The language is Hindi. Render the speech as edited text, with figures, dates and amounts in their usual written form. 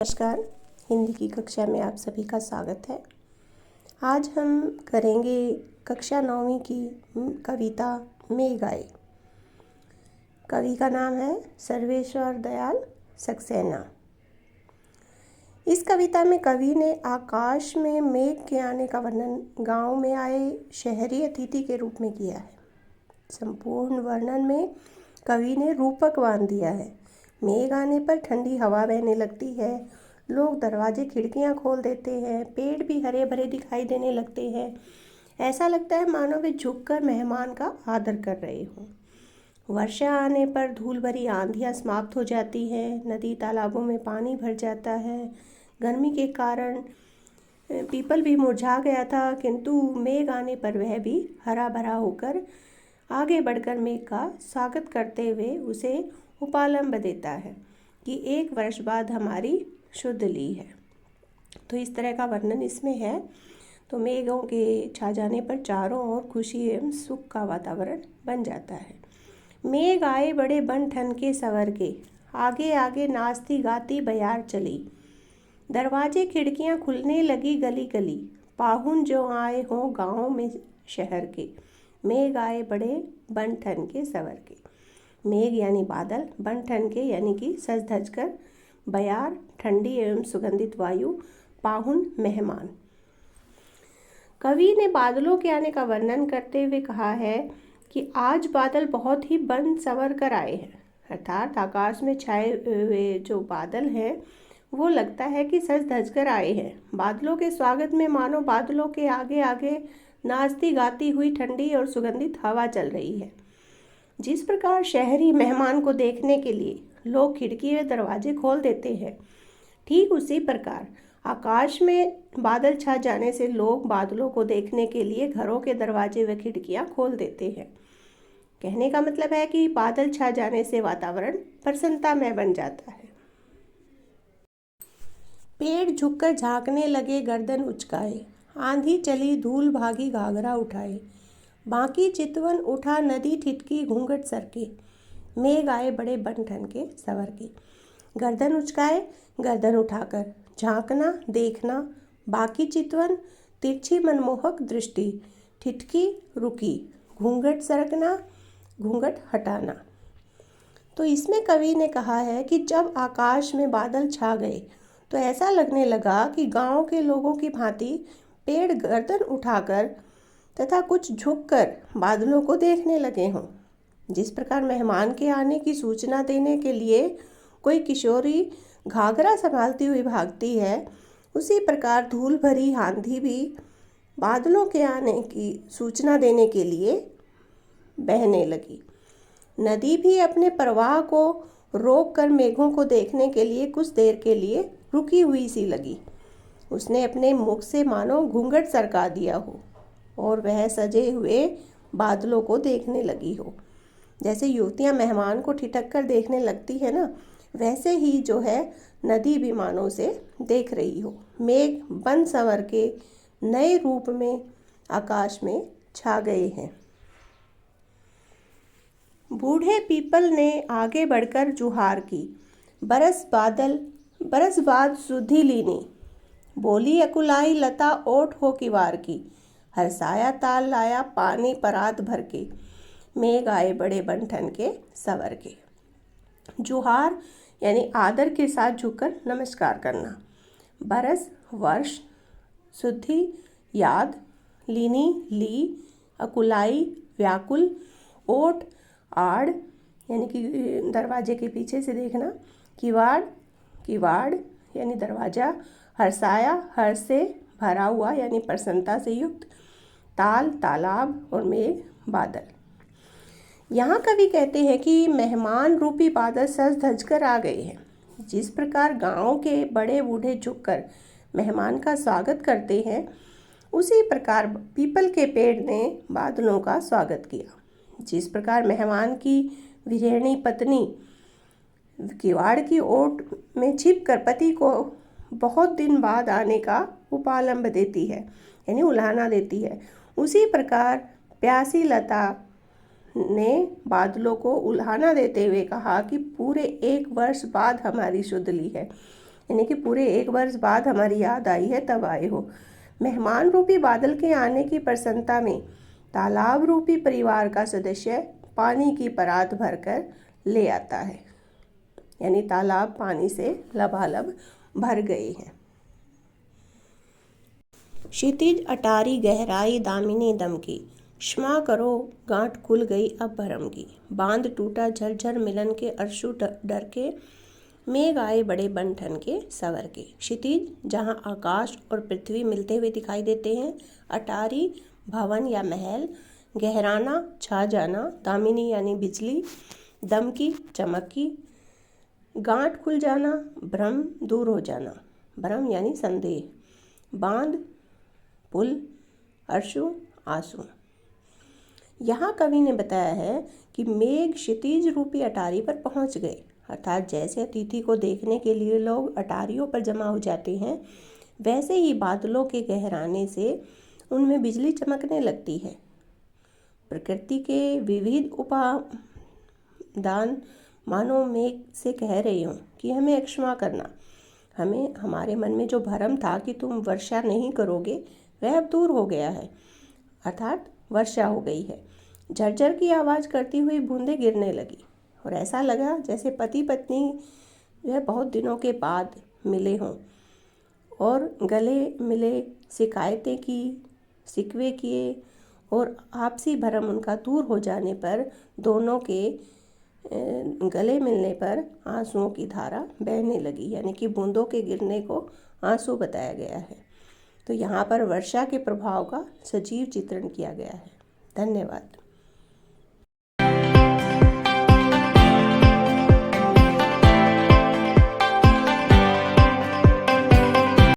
नमस्कार। हिंदी की कक्षा में आप सभी का स्वागत है। आज हम करेंगे कक्षा 9वीं की कविता मेघ आए। कवि का नाम है सर्वेश्वर दयाल सक्सेना। इस कविता में कवि ने आकाश में मेघ के आने का वर्णन गांव में आए शहरी अतिथि के रूप में किया है। संपूर्ण वर्णन में कवि ने रूपक बांध दिया है। मेघ आने पर ठंडी हवा बहने लगती है, लोग दरवाजे खिड़कियां खोल देते हैं, पेड़ भी हरे भरे दिखाई देने लगते हैं। ऐसा लगता है मानो वे झुककर मेहमान का आदर कर रहे हों। वर्षा आने पर धूल भरी आंधियां समाप्त हो जाती हैं, नदी तालाबों में पानी भर जाता है। गर्मी के कारण पीपल भी मुरझा गया था, किंतु मेघ आने पर वह भी हरा भरा होकर आगे बढ़कर मेघ का स्वागत करते हुए उसे उपालंब देता है कि एक वर्ष बाद हमारी शुद्ध ली है। तो इस तरह का वर्णन इसमें है। तो मेघों के छा जाने पर चारों ओर खुशी एवं सुख का वातावरण बन जाता है। मेघ आए बड़े बन ठन के सवर के, आगे आगे नाचती गाती बयार चली। दरवाजे खिड़कियां खुलने लगी गली गली, पाहुन जो आए हों गाँव में शहर के। मेघ आए बड़े बन ठन के सवर के। मेघ यानी बादल, बन ठन के यानी कि सज धज कर, बयार ठंडी एवं सुगंधित वायु, पाहुन मेहमान। कवि ने बादलों के आने का वर्णन करते हुए कहा है कि आज बादल बहुत ही बन संवर कर आए हैं। अर्थात आकाश में छाए हुए जो बादल हैं वो लगता है कि सज धज कर आए हैं। बादलों के स्वागत में मानो बादलों के आगे आगे नाचती गाती हुई ठंडी और सुगंधित हवा चल रही है। जिस प्रकार शहरी मेहमान को देखने के लिए लोग खिड़की व दरवाजे खोल देते हैं, ठीक उसी प्रकार आकाश में बादल छा जाने से लोग बादलों को देखने के लिए घरों के दरवाजे व खिड़कियां खोल देते हैं। कहने का मतलब है कि बादल छा जाने से वातावरण प्रसन्नतामय बन जाता है। पेड़ झुककर झांकने लगे गर्दन उचकाए, आंधी चली धूल भागी घाघरा उठाए। बाकी चितवन उठा नदी ठिठकी घूंघट सरके, मेघ आए बड़े बन ठन के सवर के। गर्दन उचकाए, गर्दन उठाकर झांकना देखना, बाकी चितवन तिरछी मनमोहक दृष्टि, ठिठकी रुकी, घूंघट सरकना घूंघट हटाना। तो इसमें कवि ने कहा है कि जब आकाश में बादल छा गए तो ऐसा लगने लगा कि गांव के लोगों की भांति पेड़ गर्दन उठाकर तथा कुछ झुककर बादलों को देखने लगे हों। जिस प्रकार मेहमान के आने की सूचना देने के लिए कोई किशोरी घाघरा संभालती हुई भागती है, उसी प्रकार धूल भरी आंधी भी बादलों के आने की सूचना देने के लिए बहने लगी। नदी भी अपने प्रवाह को रोक कर मेघों को देखने के लिए कुछ देर के लिए रुकी हुई सी लगी। उसने अपने मुख से मानो घूंघट सरका दिया हो और वह सजे हुए बादलों को देखने लगी हो। जैसे युवतियां मेहमान को ठिठक कर देखने लगती है ना, वैसे ही जो है नदी भी मानो से देख रही हो। मेघ बन संवर के नए रूप में आकाश में छा गए हैं। बूढ़े पीपल ने आगे बढ़कर जुहार की, बरस बाद सुधि लीनी। बोली अकुलाई लता ओट हो किवार की, हरसाया ताल लाया पानी परात भर के। मेघ आए बड़े बन ठन के सवर के। जुहार यानी आदर के साथ झुककर नमस्कार करना। बरस वर्ष, सुधि याद, लीनी ली, अकुलाई व्याकुल, ओट आड़ यानी कि दरवाजे के पीछे से देखना, किवाड़ यानी दरवाजा, हर्षाया हर्ष से भरा हुआ यानी प्रसन्नता से युक्त, ताल तालाब और मेघ बादल। यहाँ कवि कहते हैं कि मेहमान रूपी बादल सज धज कर आ गए हैं। जिस प्रकार गांव के बड़े बूढ़े झुककर मेहमान का स्वागत करते हैं, उसी प्रकार पीपल के पेड़ ने बादलों का स्वागत किया। जिस प्रकार मेहमान की विरहणी पत्नी किवाड़ की ओट में छिपकर पति को बहुत दिन बाद आने का उपालंब देती है यानी उल्हाना देती है, उसी प्रकार प्यासी लता ने बादलों को उल्हाना देते हुए कहा कि पूरे एक वर्ष बाद हमारी शुद्ध ली है। यानी कि पूरे 1 वर्ष बाद हमारी याद आई है तब आए हो। मेहमान रूपी बादल के आने की प्रसन्नता में तालाब रूपी परिवार का सदस्य पानी की परात भरकर ले आता है, यानी तालाब पानी से लबालब भर गए हैं। क्षितिज अटारी गहराई दामिनी दम की, क्षमा करो गांठ खुल गई अब भरम की। बांध टूटा झरझर मिलन के अरशु डर के, मेघ आए बड़े बन ठन के सवर के। क्षितिज जहाँ आकाश और पृथ्वी मिलते हुए दिखाई देते हैं, अटारी भवन या महल, गहराना छा जाना, दामिनी यानी बिजली, दम की चमक की, गांठ खुल जाना भ्रम दूर हो जाना, भ्रम यानी संदेह, बांध पुल, अश्रु आंसू। यहाँ कवि ने बताया है कि मेघ क्षितिज रूपी अटारी पर पहुँच गए, अर्थात जैसे अतिथि को देखने के लिए लोग अटारियों पर जमा हो जाते हैं, वैसे ही बादलों के गहराने से उनमें बिजली चमकने लगती है। प्रकृति के विविध उपादान मानो मेघ से कह रही हूँ कि हमें क्षमा करना, हमें हमारे मन में जो भ्रम था कि तुम वर्षा नहीं करोगे वह अब दूर हो गया है, अर्थात वर्षा हो गई है। झरझर की आवाज़ करती हुई बूंदें गिरने लगी और ऐसा लगा जैसे पति पत्नी वह बहुत दिनों के बाद मिले हों और गले मिले, शिकायतें की, शिकवे किए और आपसी भरम उनका दूर हो जाने पर दोनों के गले मिलने पर आंसुओं की धारा बहने लगी, यानी कि बूंदों के गिरने को आंसू बताया गया है। तो यहाँ पर वर्षा के प्रभाव का सजीव चित्रण किया गया है। धन्यवाद।